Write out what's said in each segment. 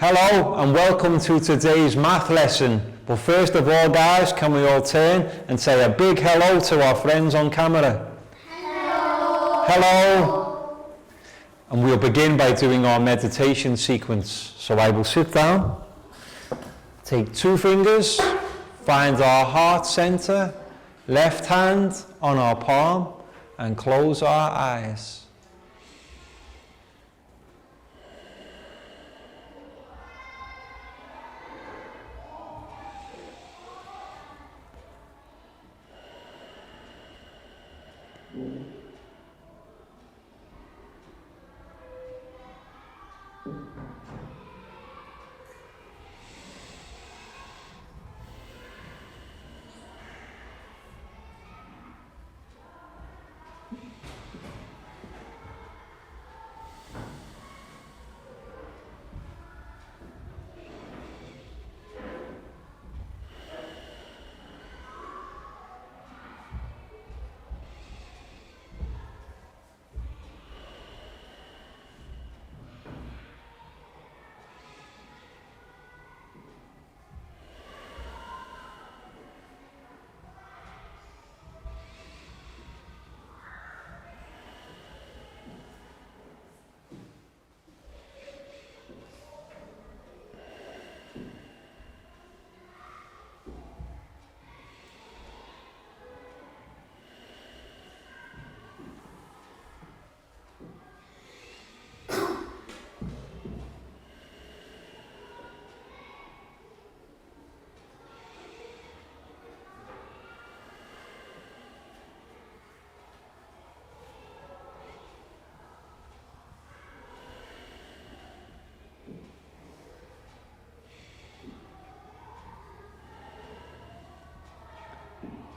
Hello and welcome to today's math lesson. But first of all, guys, can we all turn and say a big hello to our friends on camera? Hello. Hello. And we'll begin by doing our meditation sequence. So I will sit down, take 2 fingers, find our heart center, left hand on our palm, and close our eyes.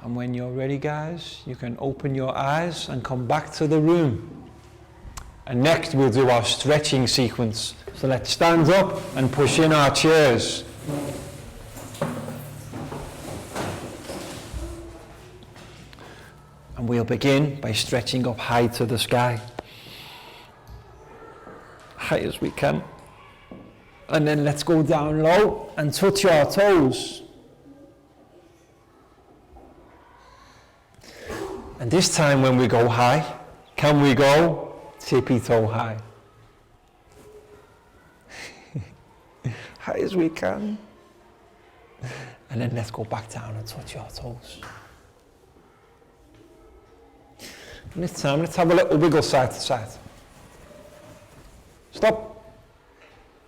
And when you're ready, guys, you can open your eyes and come back to the room. And next we'll do our stretching sequence. So let's stand up and push in our chairs. And we'll begin by stretching up high to the sky. High as we can. And then let's go down low and touch our toes. And this time when we go high, can we go tippy-toe high? High as we can. And then let's go back down and touch our toes. And this time, let's have a little wiggle side to side. Stop.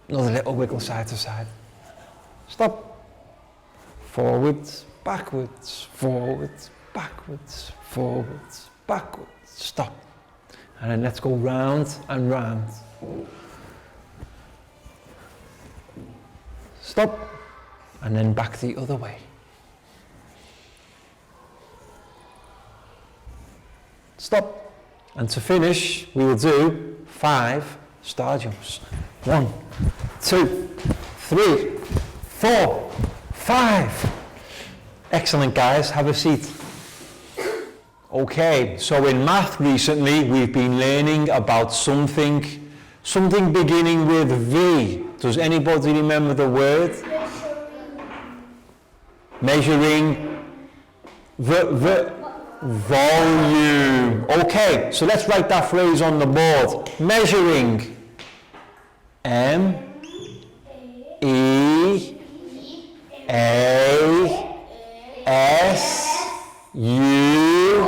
Another little wiggle side to side. Stop. Forwards, backwards, forwards, backwards, forwards, backwards, stop. And then let's go round and round. Stop. And then back the other way. Stop. And to finish, we will do 5 star jumps. 1, 2, 3, 4, 5. Excellent, guys. Have a seat. Okay, so in math recently we've been learning about something beginning with V. Does anybody remember the word? Measuring. Volume. Okay, so let's write that phrase on the board. Measuring. M E A S U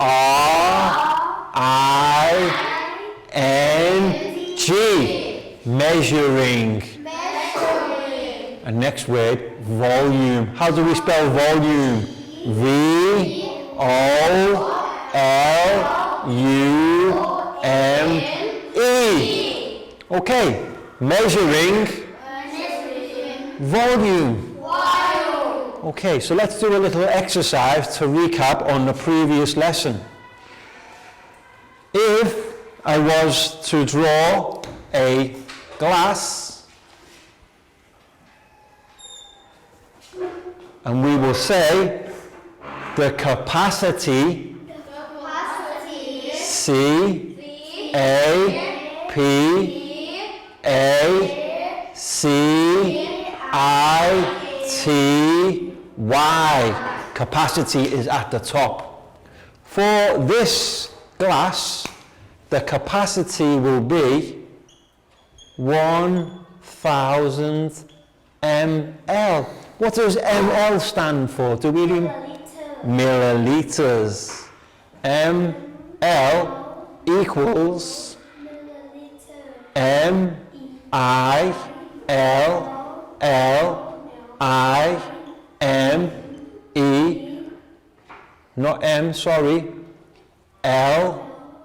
R I N G. Measuring. And next word, volume. How do we spell volume? V O L U M E. Okay, measuring volume. Okay, so let's do a little exercise to recap on the previous lesson. If I was to draw a glass, and we will say the capacity C A P A C Capacity is at the top. For this glass, the capacity will be 1,000 ml. What does ml stand for? Do we milliliters. ml equals M-I-L-L-I-M-E, not M, sorry, L-I-T-E-R-S,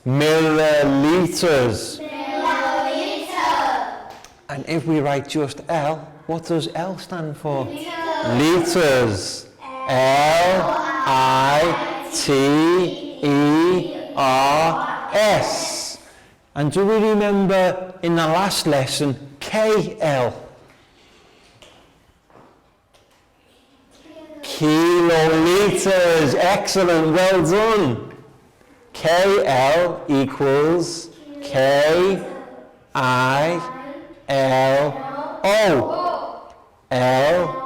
milliliters. And if we write just L, what does L stand for? Liters. L-I-T-E-R-S. And do we remember in the last lesson, KL? Kiloliters. Excellent, well done. KL equals K-I-L-O. L-I-T-E-R-S.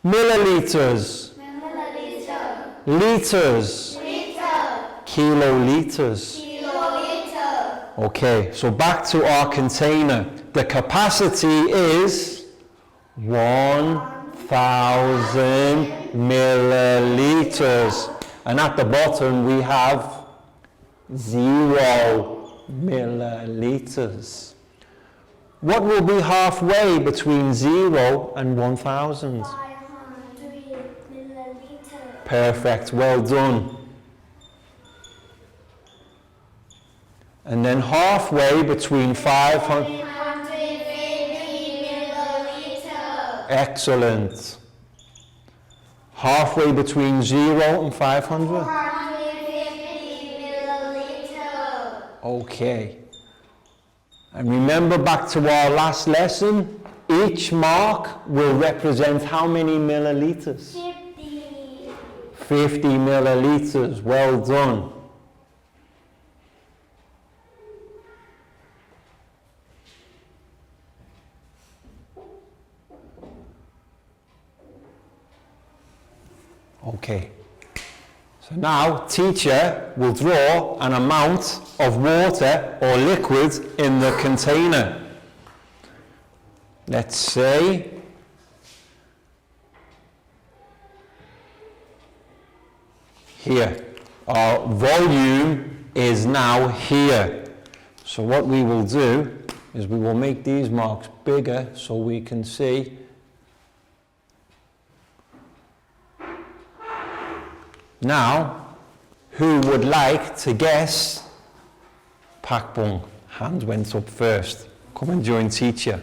Milliliters. Liters. Kiloliters. Okay, so back to our container. The capacity is 1,000 milliliters. And at the bottom we have 0 milliliters. What will be halfway between 0 and 1,000? 500 milliliters. Perfect, well done. And then halfway between 500... 350 milliliters. Excellent. Halfway between 0 and 500? 450 milliliters. Okay. And remember back to our last lesson, each mark will represent how many milliliters? 50. 50 milliliters, well done. Okay. So now, teacher will draw an amount of water or liquid in the container. Let's say here. Our volume is now here. So what we will do is we will make these marks bigger so we can see. Now, who would like to guess? Pakbong, hand went up first. Come and join teacher.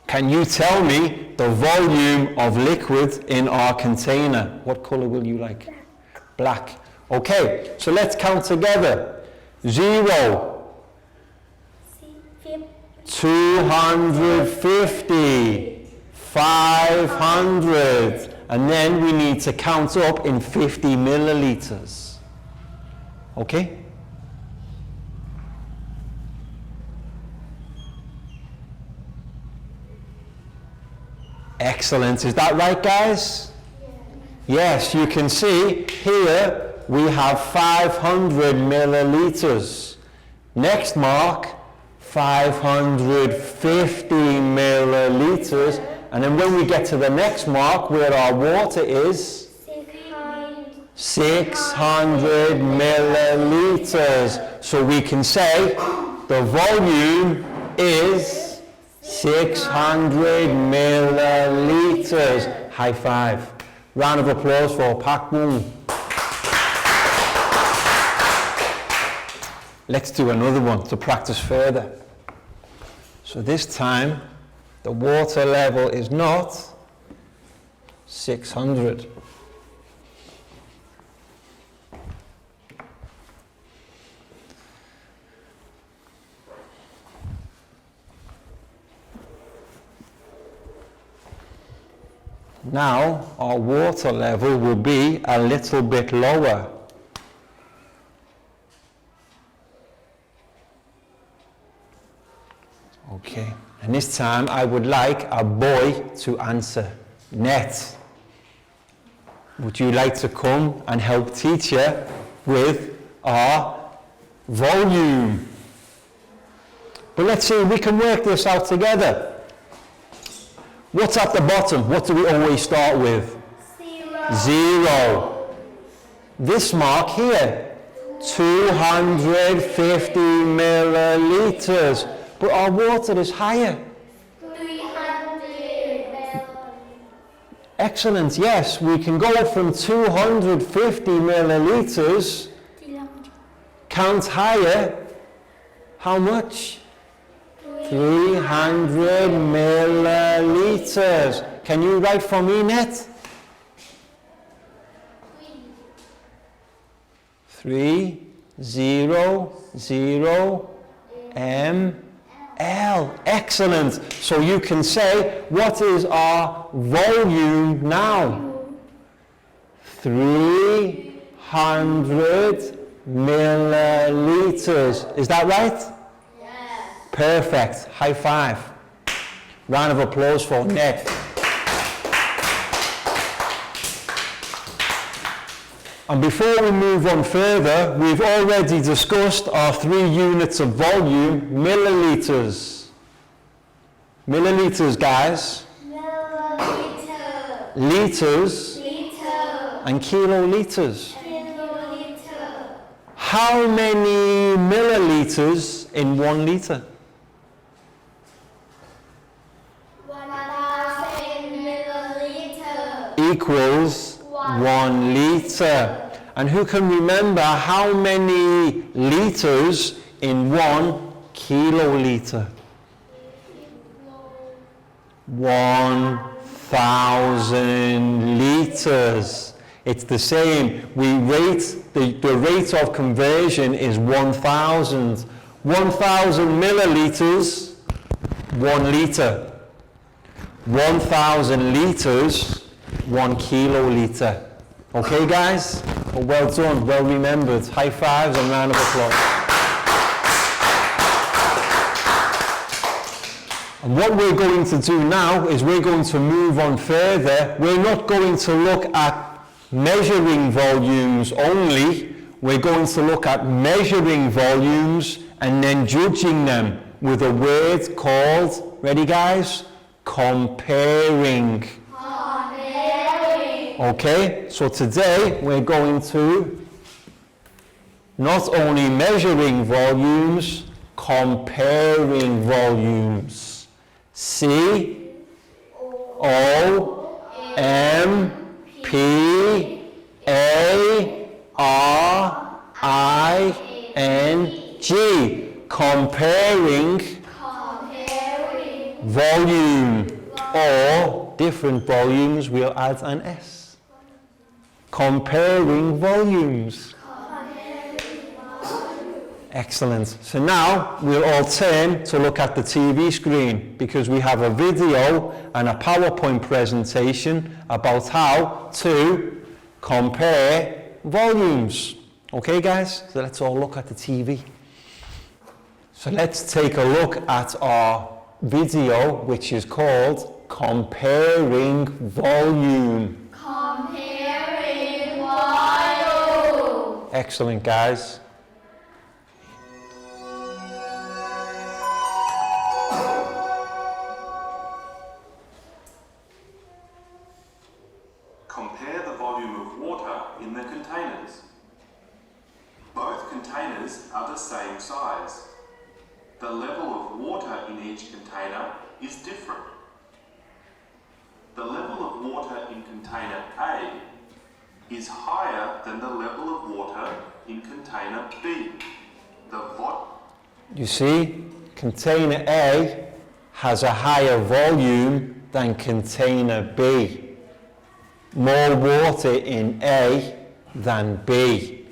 Can you tell me the volume of liquid in our container? What color will you like? Black. Okay, so let's count together. 0, 250, 500, and then we need to count up in 50 milliliters. Okay? Excellent. Is that right, guys? Yes, you can see here we have 500 milliliters. Next mark, 550 milliliters. And then when we get to the next mark where our water is 600 milliliters. So we can say the volume is 600 milliliters. High five. Round of applause for Pakbong. Let's do another one to practice further. So this time, the water level is not 600. Now our water level will be a little bit lower. Okay, and this time I would like a boy to answer. Net, would you like to come and help teacher with our volume? But let's see if we can work this out together. What's at the bottom? What do we always start with? 0. This mark here, 250 milliliters. But our water is higher. 300. Excellent, yes. We can go from 250 milliliters, count higher. How much? 300 milliliters. Can you write for me, Net? 300 ml. Excellent. So you can say, what is our volume now? 300 milliliters. Is that right? Perfect. High five. Round of applause for Net. And before we move on further, we've already discussed our 3 units of volume, milliliters. Milliliters, guys. Milliliter. Liters. Liter. And kiloliters. Kiloliter. How many milliliters in 1 liter? 1,000 milliliter. Equals 1 liter. And who can remember how many liters in 1 kiloliter? 1,000 liters. It's the same. We rate, the rate of conversion is 1,000. 1,000 milliliters, 1 liter. 1,000 liters, 1 kiloliter. Okay, guys? Well done, well remembered. High fives and round of applause. And what we're going to do now is we're going to move on further. We're not going to look at measuring volumes only. We're going to look at measuring volumes and then judging them with a word called, ready guys? Comparing. Okay, so today we're going to not only measuring volumes, comparing volumes. C-O-M-P-A-R-I-N-G. Comparing volume, or different volumes, we'll add an S. Comparing volumes. Excellent. So now we'll all turn to look at the TV screen because we have a video and a PowerPoint presentation about how to compare volumes. Okay, guys? So let's all look at the TV. So let's take a look at our video, which is called Comparing Volume. Comparing volume. Excellent, guys. Compare the volume of water in the containers. Both containers are the same size. The level of water in each container is different. The level of water in container A is higher than the level of water in container B. You see, container A has a higher volume than container B. More water in A than B.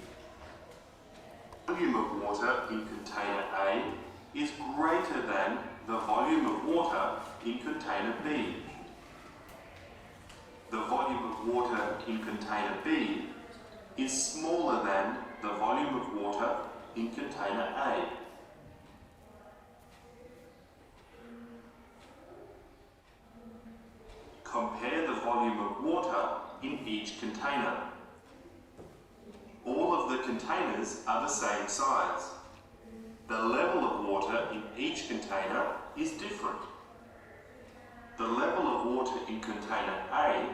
The volume of water in container A is greater than the volume of water in container B. of water in container B is smaller than the volume of water in container A. Compare the volume of water in each container. All of the containers are the same size. The level of water in each container is different. The level of water in container A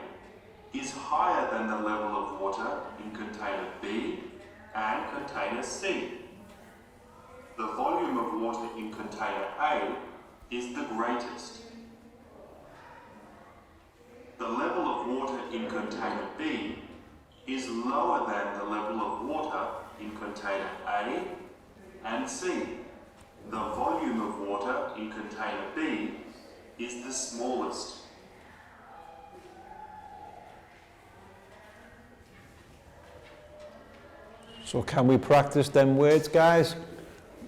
is higher than the level of water in container B and container C. The volume of water in container A is the greatest. The level of water in container B is lower than the level of water in container A and C. The volume of water in container B is the smallest. So can we practice them words, guys?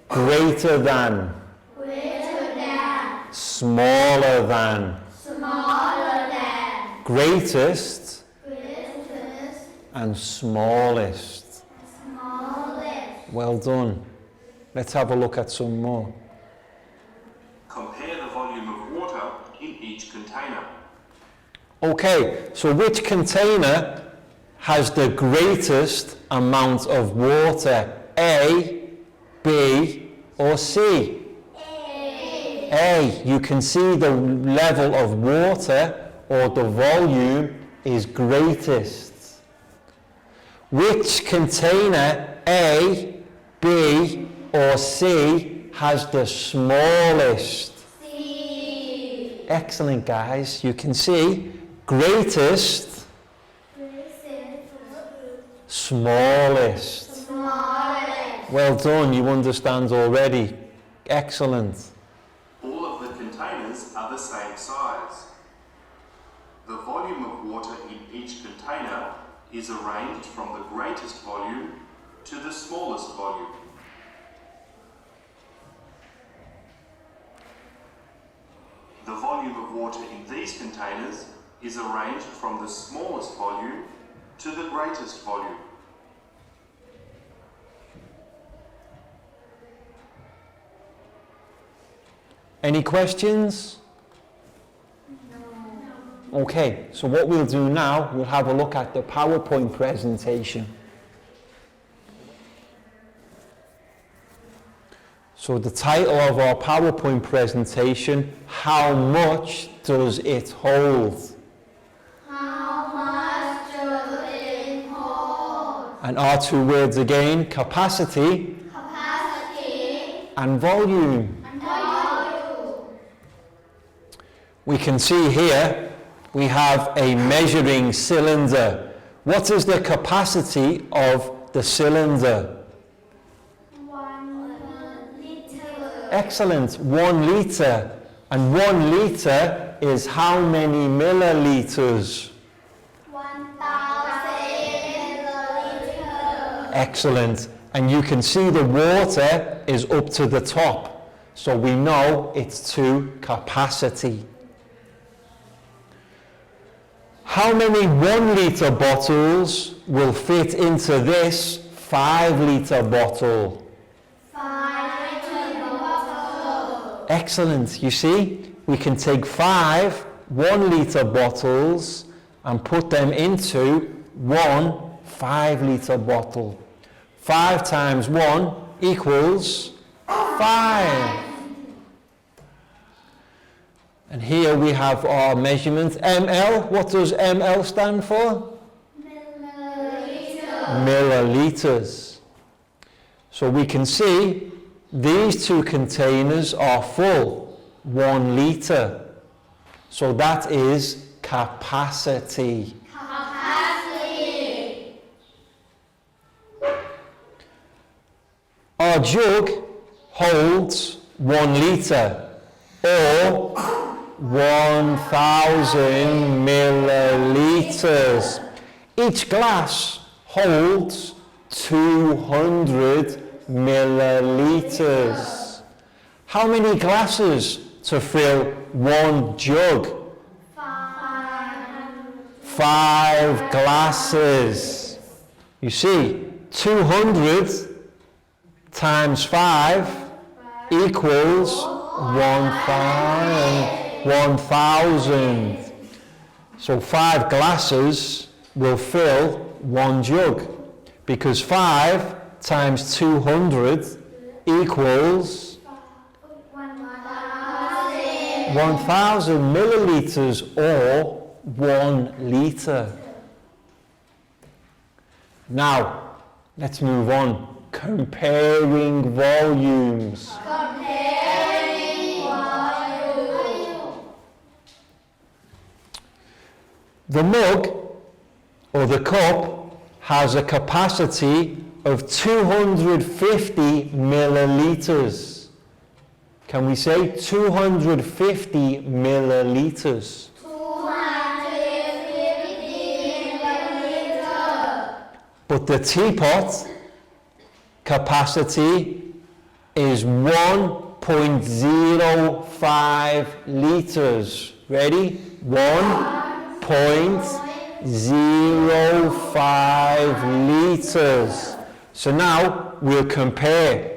Greater than. Greater than. Smaller than. Smaller than. Greatest Greatest. and smallest. Smallest. Well done. Let's have a look at some more. Compare the volume of water in each container. Okay, so which container has the greatest amount of water? A, B, or C? A. A. You can see the level of water or the volume is greatest. Which container, A, B, or C, has the smallest? C. Excellent, guys. You can see greatest, smallest. Smallest. Well done, you understand already. Excellent. All of the containers are the same size. The volume of water in each container is arranged from the greatest volume to the smallest volume. The volume of water in these containers is arranged from the smallest volume to the greatest volume. Any questions? No. Okay, so what we'll do now, we'll have a look at the PowerPoint presentation. So the title of our PowerPoint presentation, how much does it hold? How much does it hold? And our two words again, capacity Capacity and volume. and volume. We can see here, we have a measuring cylinder. What is the capacity of the cylinder? 1 liter. Excellent, 1 litre. And 1 litre is how many milliliters? 1,000 milliliters. Excellent. And you can see the water is up to the top. So we know it's to capacity. How many 1 litre bottles will fit into this 5 litre bottle? 5 liter bottle. Excellent. You see, we can take 5 1 litre bottles and put them into 1 5 litre bottle. 5 times 1 equals 5. And here we have our measurement. ml, what does ml stand for? Milliliter. Milliliters. So we can see these two containers are full, 1 litre. So that is capacity. Capacity. Our jug holds 1 litre or 1,000 milliliters. Each glass holds 200 milliliters. How many glasses to fill 1 jug? 500. 5 glasses. You see, 200 times 5 equals 1,000. So 5 glasses will fill 1 jug, because 5 times 200 equals 1,000 milliliters, or 1 liter. Now, let's move on. Comparing volumes. The mug, or the cup, has a capacity of 250 milliliters. Can we say 250 milliliters? 250 milliliters. But the teapot capacity is 1.05 liters. Ready? 1.05 liters. So now we'll compare.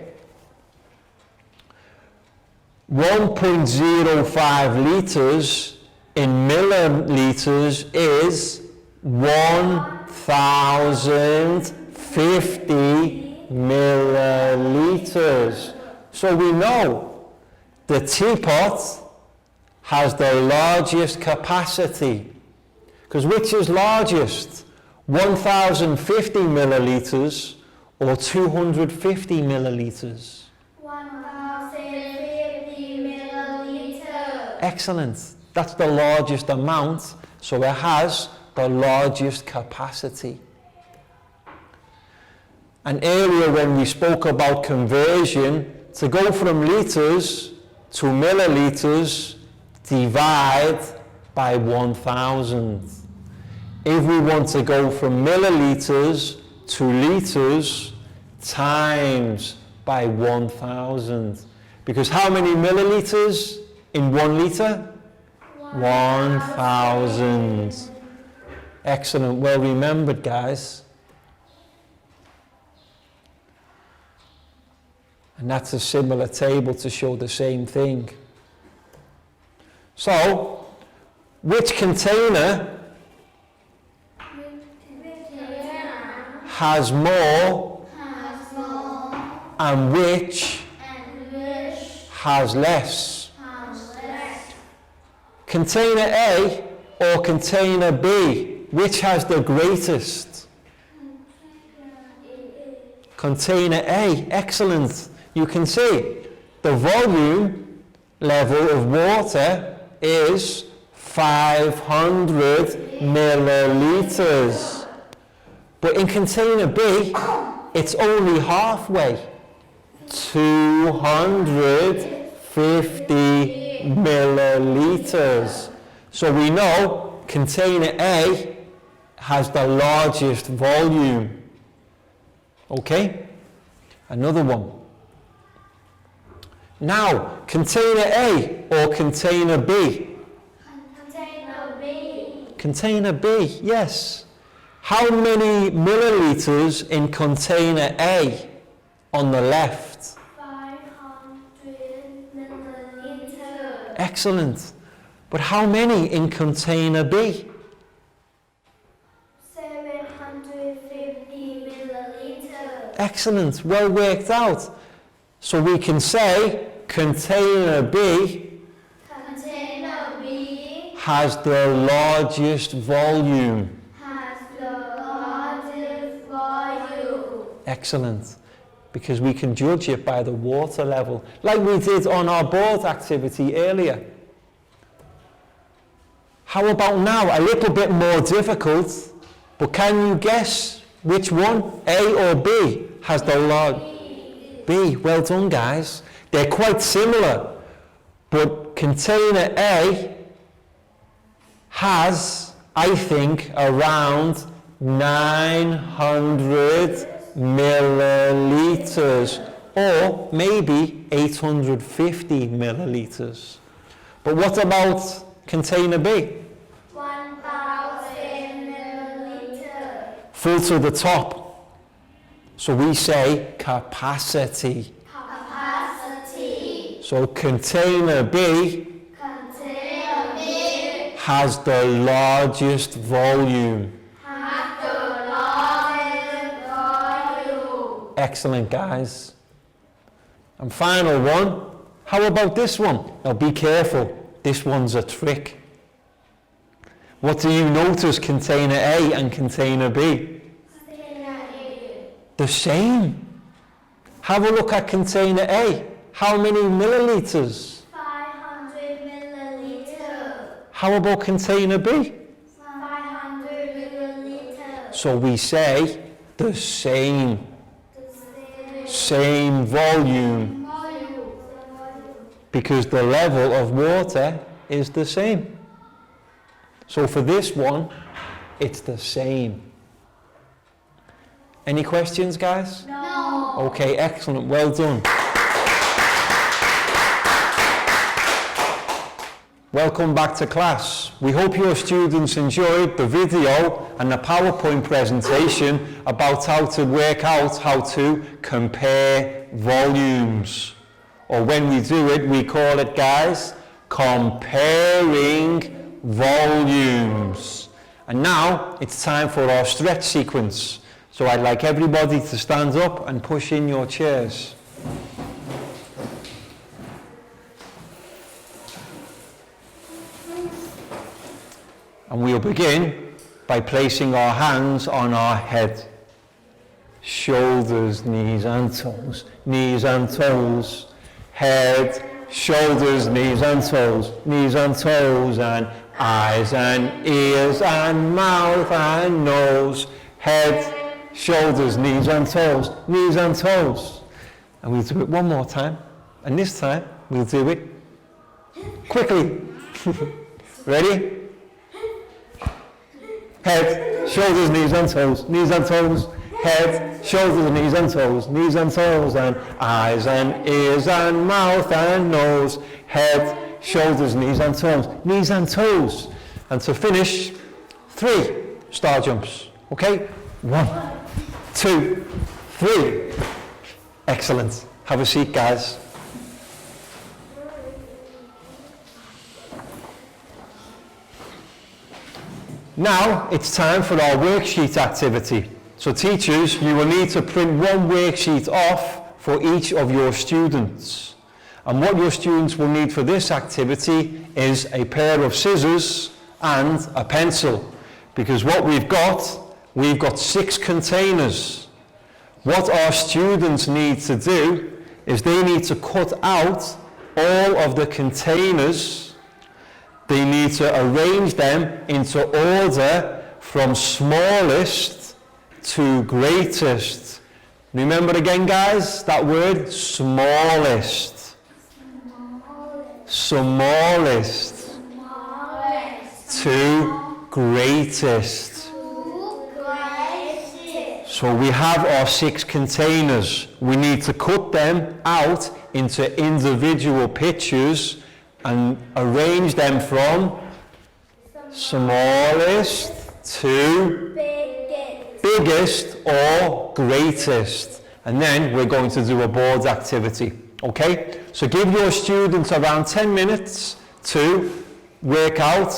1.05 liters in milliliters is 1,050 milliliters. So we know the teapot has the largest capacity. Because which is largest? 1,050 milliliters or 250 milliliters? 1,050 milliliters. Excellent. That's the largest amount, so it has the largest capacity. And earlier when we spoke about conversion, to go from liters to milliliters, divide by 1,000. If we want to go from milliliters to liters, times by 1,000. Because how many milliliters in 1 liter? 1,000. Excellent. Well remembered, guys. And that's a similar table to show the same thing. So, which container has more and which has less? Container A or container B, which has the greatest? Container A. Excellent. You can see the volume level of water is 500 milliliters. But in container B, it's only halfway, 250 milliliters. So we know container A has the largest volume. Okay? Another one. Now, container A or container B? Container B. Container B, yes. How many milliliters in container A on the left? 500 milliliters. Excellent. But how many in container B? 750 milliliters. Excellent. Well worked out. So we can say container B has the largest volume. Excellent. Because we can judge it by the water level, like we did on our board activity earlier. How about now? A little bit more difficult, but can you guess which one, A or B, has the large? B. Well done, guys. They're quite similar, but container A has, I think, around 900 milliliters, or maybe 850 milliliters. But what about container B? 1,000 full to the top. So we say capacity. Capacity. So container B Container B has the largest volume. has the largest volume. Excellent, guys. And final one, how about this one? Now be careful, this one's a trick. What do you notice container A and container B? Container A. The same. Have a look at container A. How many milliliters? 500 milliliters. How about container B? 500 milliliters. So we say the same. The Same volume, volume. because the level of water is the same. So for this one, it's the same. Any questions, guys? No. Okay, excellent, well done. Welcome back to class. We hope your students enjoyed the video and the PowerPoint presentation about how to work out how to compare volumes. Or when we do it, we call it, guys, comparing volumes. And now it's time for our stretch sequence. So I'd like everybody to stand up and push in your chairs. And we'll begin by placing our hands on our head. Shoulders, knees and toes, knees and toes. Head, shoulders, knees and toes, and eyes and ears and mouth and nose. Head, shoulders, knees and toes, And we'll do it one more time. And this time, we'll do it quickly. Ready? Head, shoulders, knees and toes. Head, shoulders, knees and toes, and eyes and ears and mouth and nose. Head, shoulders, knees and toes. And to finish, 3 star jumps. Okay? 1, 2, 3. Excellent. Have a seat, guys. Now it's time for our worksheet activity. So teachers, you will need to print one worksheet off for each of your students. And what your students will need for this activity is a pair of scissors and a pencil. Because what we've got 6 containers. What our students need to do is they need to cut out all of the containers. They need to arrange them into order from smallest to greatest. Remember again, guys, that word, smallest. Smallest to greatest. So we have our 6 containers. We need to cut them out into individual pictures and arrange them from smallest to biggest or greatest. And then we're going to do a board activity. Okay? So give your students around 10 minutes to work out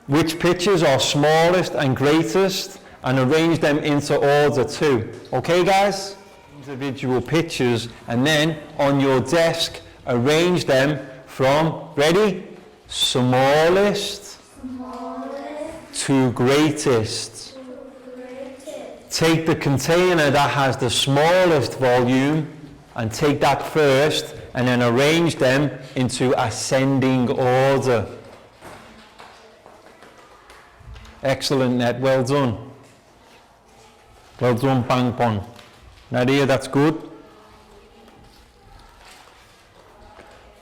which pictures are smallest and greatest and arrange them into order too. Okay, guys? Individual pictures, and then on your desk arrange them from, ready? Smallest to greatest. Take the container that has the smallest volume and take that first, and then arrange them into ascending order. Excellent, Ned. Well done. Well done, Bang Pon. Nadia, that's good.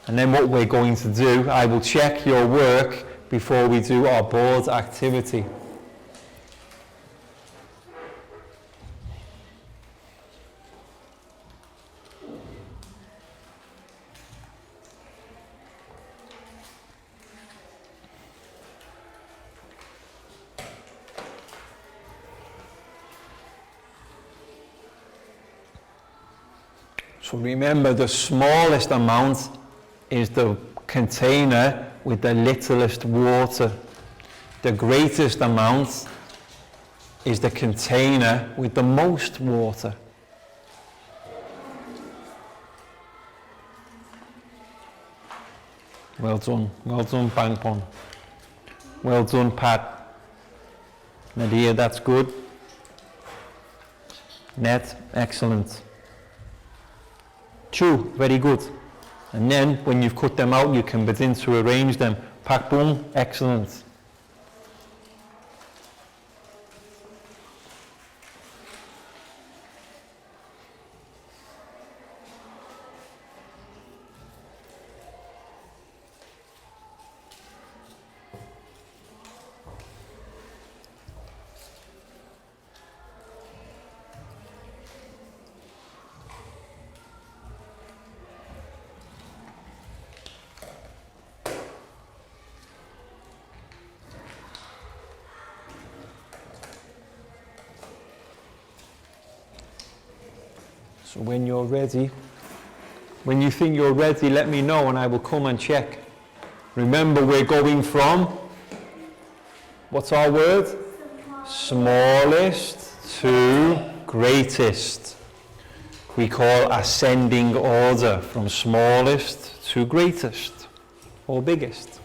And then what we're going to do, I will check your work before we do our board activity. So remember, the smallest amount is the container with the littlest water. The greatest amount is the container with the most water. Well done, Bangpon. Well done, Pat. Nadia, that's good. Ned, excellent. Chu, very good. And then when you've cut them out, you can begin to arrange them. Pak Bung, excellent. So when you're ready, when you think you're ready, let me know and I will come and check. Remember, we're going from, what's our word? Smallest to greatest. We call ascending order, from smallest to greatest, or biggest.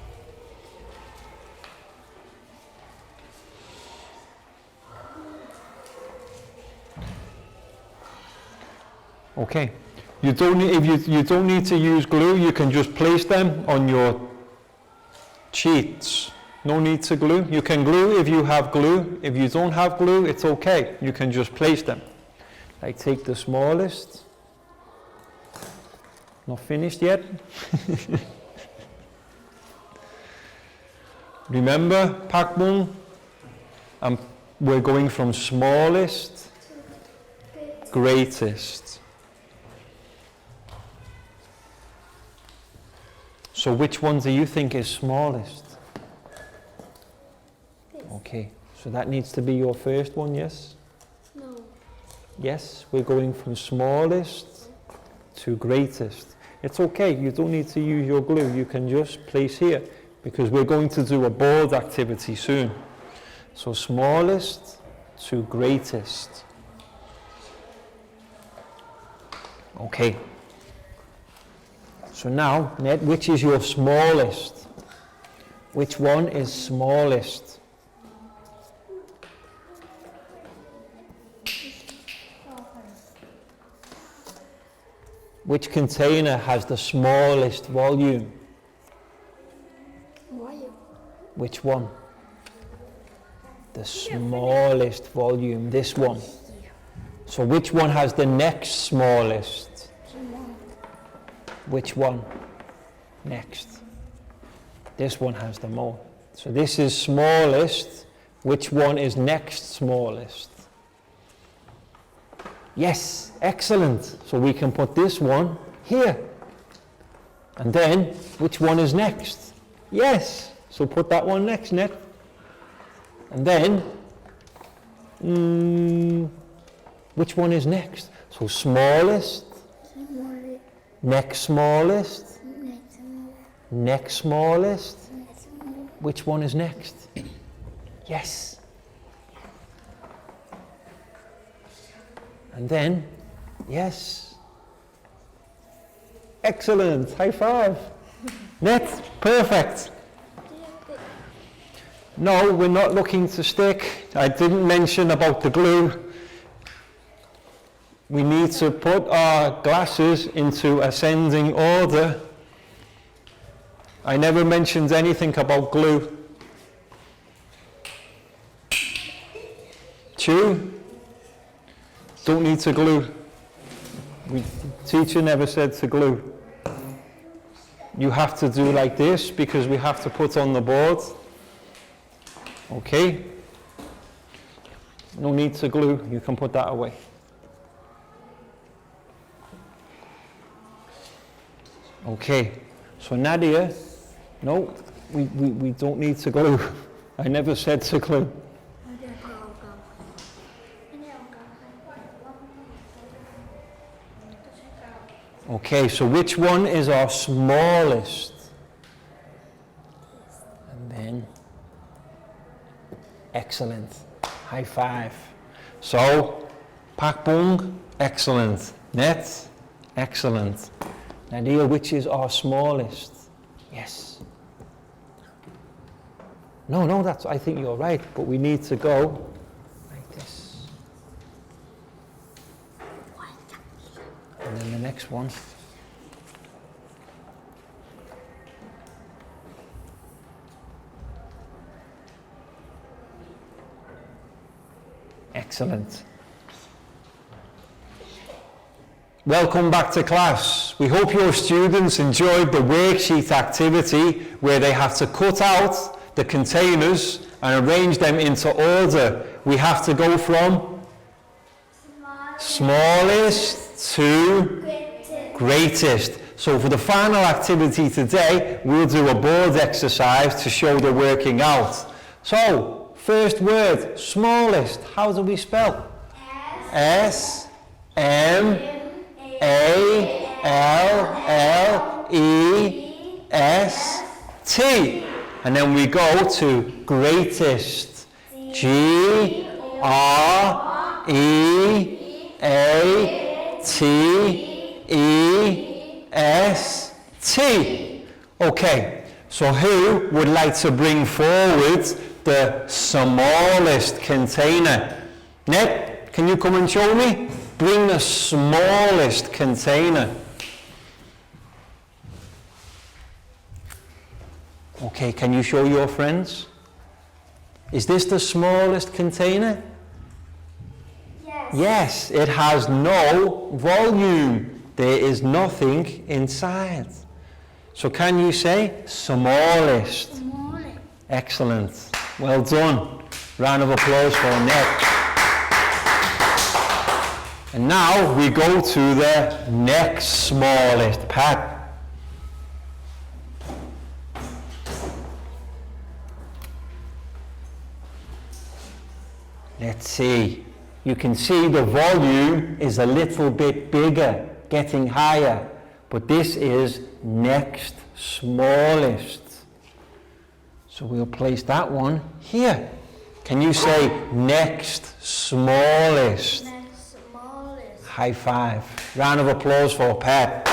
Okay, you don't need to use glue, you can just place them on your sheets. No need to glue. You can glue if you have glue. If you don't have glue, it's okay. You can just place them. Like take the smallest. Not finished yet. Remember, Pak Bung? We're going from smallest, greatest. So which one do you think is smallest? Okay, so that needs to be your first one, yes? No. Yes, we're going from smallest to greatest. It's okay, you don't need to use your glue, you can just place here because we're going to do a board activity soon. So smallest to greatest. Okay. So now, Ned, which is your smallest? Which one is smallest? Which container has the smallest volume? Which one? The smallest volume, this one. So which one has the next smallest? Which one? Next. This one has the most. So this is smallest. Which one is next smallest? Yes, excellent. So we can put this one here. And then, which one is next? Yes. So put that one next, Ned. And then, which one is next? So smallest. Next smallest. Next smallest. Which one is next? Yes. And then, yes. Excellent. High five. Net, perfect. No, we're not looking to stick. I didn't mention about the glue. We need to put our glasses into ascending order. I never mentioned anything about glue. Chew? Don't need to glue. Teacher never said to glue. You have to do like this because we have to put on the board. Okay? No need to glue. You can put that away. Okay, so Nadia, no, we don't need to glue. I never said to glue. Okay, so which one is our smallest? And then, excellent. High five. So, Pak Bung, excellent. Net, excellent. Nadia, which is our smallest? Yes. No, I think you're right, but we need to go like this. And then the next one. Excellent. Welcome back to class. We hope your students enjoyed the worksheet activity where they have to cut out the containers and arrange them into order. We have to go from smallest to greatest. So for the final activity today, we'll do a board exercise to show the working out. So, first word, smallest. How do we spell? S-M-A-L-L-E-S-T. And then we go to greatest. G-R-E-A-T-E-S-T. Okay, so who would like to bring forward the smallest container? Ned, can you come and show me? Bring the smallest container. Okay, can you show your friends? Is this the smallest container? Yes. Yes, it has no volume. There is nothing inside. So can you say smallest? Smallest. Excellent. Well done. Round of applause for Annette. And now we go to the next smallest. Pat. Let's see. You can see the volume is a little bit bigger, getting higher. But this is next smallest. So we'll place that one here. Can you say next smallest? Next smallest. High five. Round of applause for Pat.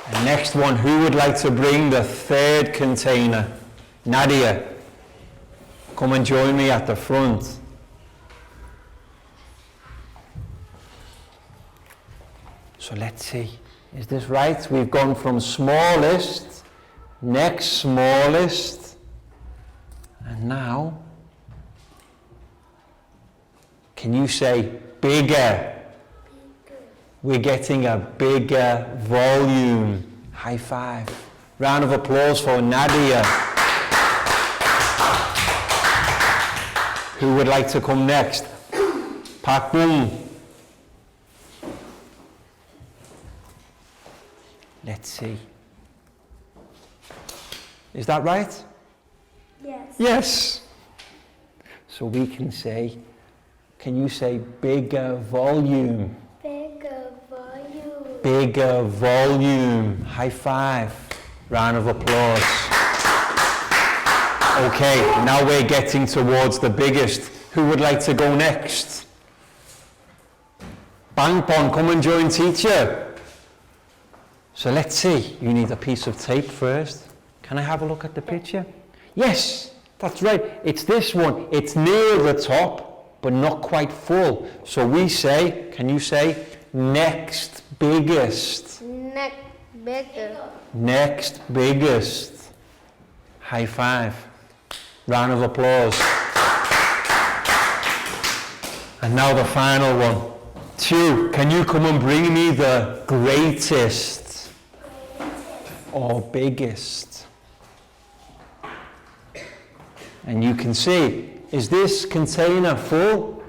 And next one, who would like to bring the third container? Nadia, come and join me at the front. So let's see, is this right? We've gone from smallest, next smallest, and now, can you say bigger? We're getting a bigger volume. High five. Round of applause for Nadia. Who would like to come next? Pak Bung. Let's see. Is that right? Yes. Yes. So we can say, can you say bigger volume? Bigger volume. Bigger volume. High five. Round of applause. Okay, now we're getting towards the biggest. Who would like to go next? Bangpon, come and join teacher. So let's see. You need a piece of tape first. Can I have a look at the picture? Yes, that's right. It's this one. It's near the top, but not quite full. So we say, can you say next biggest? Next bigger. Next biggest. High five. Round of applause. And now the final one. Two, can you come and bring me the greatest or biggest? And you can see, is this container full?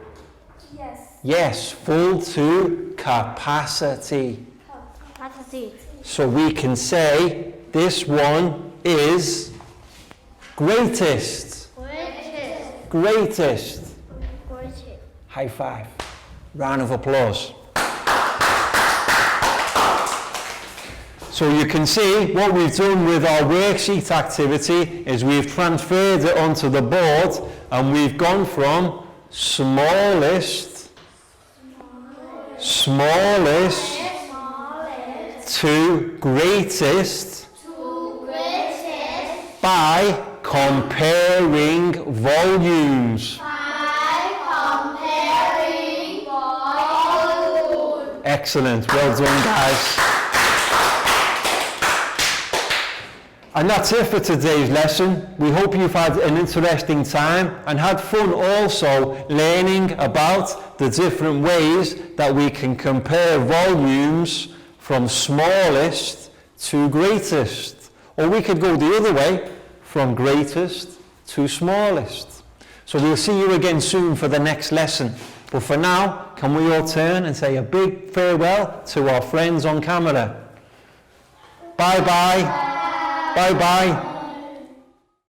Yes. Yes, full to capacity. Capacity. So we can say this one is greatest. Greatest. Greatest. Greatest. High five. Round of applause. So you can see what we've done with our worksheet activity is we've transferred it onto the board and we've gone from smallest to greatest by comparing volumes. Excellent, well done guys. And that's it for today's lesson. We hope you've had an interesting time and had fun also learning about the different ways that we can compare volumes from smallest to greatest. Or we could go the other way, from greatest to smallest. So we'll see you again soon for the next lesson. But for now, can we all turn and say a big farewell to our friends on camera? Bye bye. Bye bye.